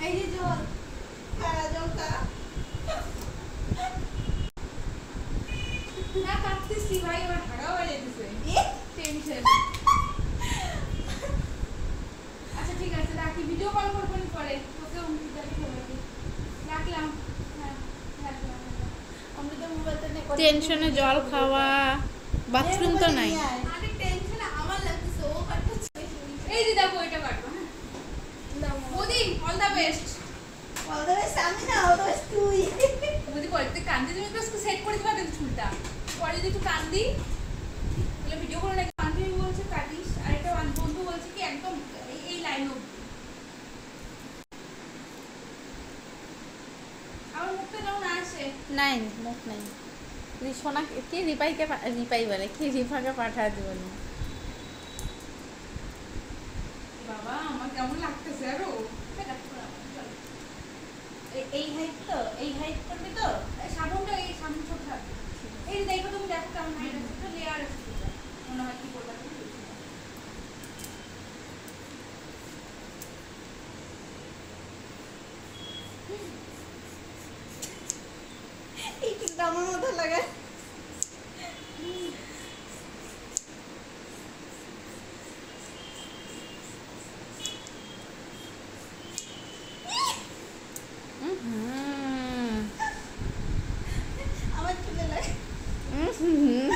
এই যে জল জলটা না কাটতেছি ভাই, আমার হাগা হয়ে যেতেছে টেনশন। আচ্ছা ঠিক আছে রাখি, ভিডিও কল করবো পরে তোকে রাখলাম। টেনশনে জল খাওয়া, বাথরুম তো নাই। আরে টেনশনে আমার লাগতেছে, ও কাটছে। এই যে দেখো এটা কাটবো। হ্যাঁ Modi all the best. All the best আমি না, অল দ্য বেস্ট তুই। মোদি পরেতে কান্দি, তুমি তো সেট করে দিবা কিন্তু চুলটা পরে যদি একটু কান্দি তাহলে ভিডিও করে নাকি কান্দি বলছে কাটিস, আর একটা বন্ধু বলছে কি একদম এই লাইন অবধি। আমার মুখটা যেমন আসে নাই মুখ নাই। সোনা কি রিপাইকে, রিপাই বলে কি রিফাকে পাঠা দিব না। বাবা আমার কেমন লাগতেছে আরো। এই হাইট তো, এই হাইট করবি তো সামনটা, এই সামনে ছোট থাকবে। এই দেখো তুমি, দেখো কেমন হাইট আছে, তো লেয়ার আছে মনে হয় কি করবা তুমি। একটু আমার মতো লাগে। আমার চুলে লাগে।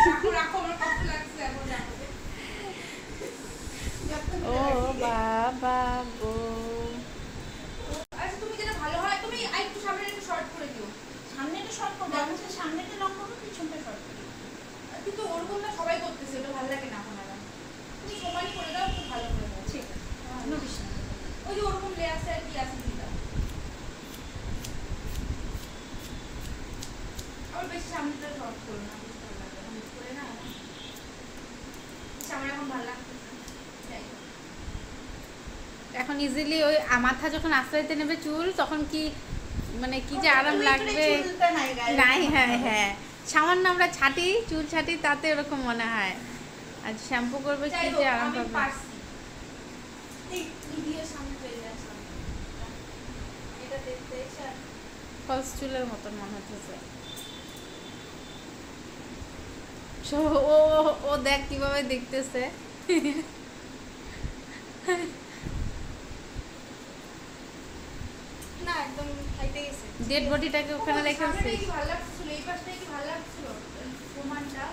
রাখো রাখো, আমার কষ্ট লাগছে এখন রাখো। ও বাবা গো। আচ্ছা তুমি যেটা ভালো হয়, তুমি একটু সামনে একটু শর্ট করে দিও। সামনে একটু শর্ট করো, আমি হচ্ছে সামনেটা লং করবো, পিছনটা শর্ট করবো। কিন্তু ওরকম না, সবাই করতেছে, ওটা ভালো লাগে না আমার। তুমি সমানই করে দাও, খুব ভালো করে দাও। ঠিক আছে, কোনো বিষয় না। ওই যে ওরকম লেয়ার আছে কি আছে দিদা, আবার বেশি সামনেটা শর্ট করো না, বেশি ভালো লাগে না করে না। আমার এখন ভালো লাগতেছে। এখন ইজিলি ওই মাথা যখন আশ্রয়তে নেবে চুল, তখন কি মানে কি যে আরাম লাগবে। নাই হ্যাঁ হ্যাঁ, সামান্য আমরা ছাটি, চুল ছাটি, তাতে এরকম মনে হয়। আর শ্যাম্পু করবে কি যে আরাম পাবে। ফলস চুলের মতন মনে হচ্ছে। ও ও দেখ কিভাবে দেখতেছে। না একদম খাইতে গেছে, ডেড বডিটাকে ওখানে রেখে আসছে। কি ভালো লাগছিল, এই পাশটাই কি ভালো লাগছিল প্রমাণটা।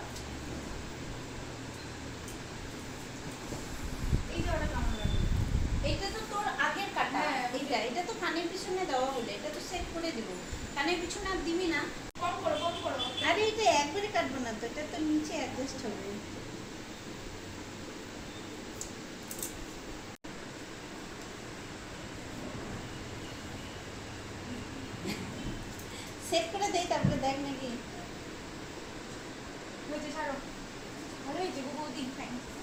এই যে ওটা কেমন লাগে, এইটা তো তোর আগের কাটা। এইটা এটা তো কানের পিছনে দেওয়া হলো, এটা তো সেট করে দেব। কানের পিছনে আর দিবি না, কম করো কম করো। আরে এটা একবারে কাটবো না তো, এটা তো নিচে অ্যাডজাস্ট হবে। সেট করে দেই, তারপরে দেখ নাকি হয়েছে, ছাড়ো। ভালো হয়েছে বৌদি, থ্যাংকস।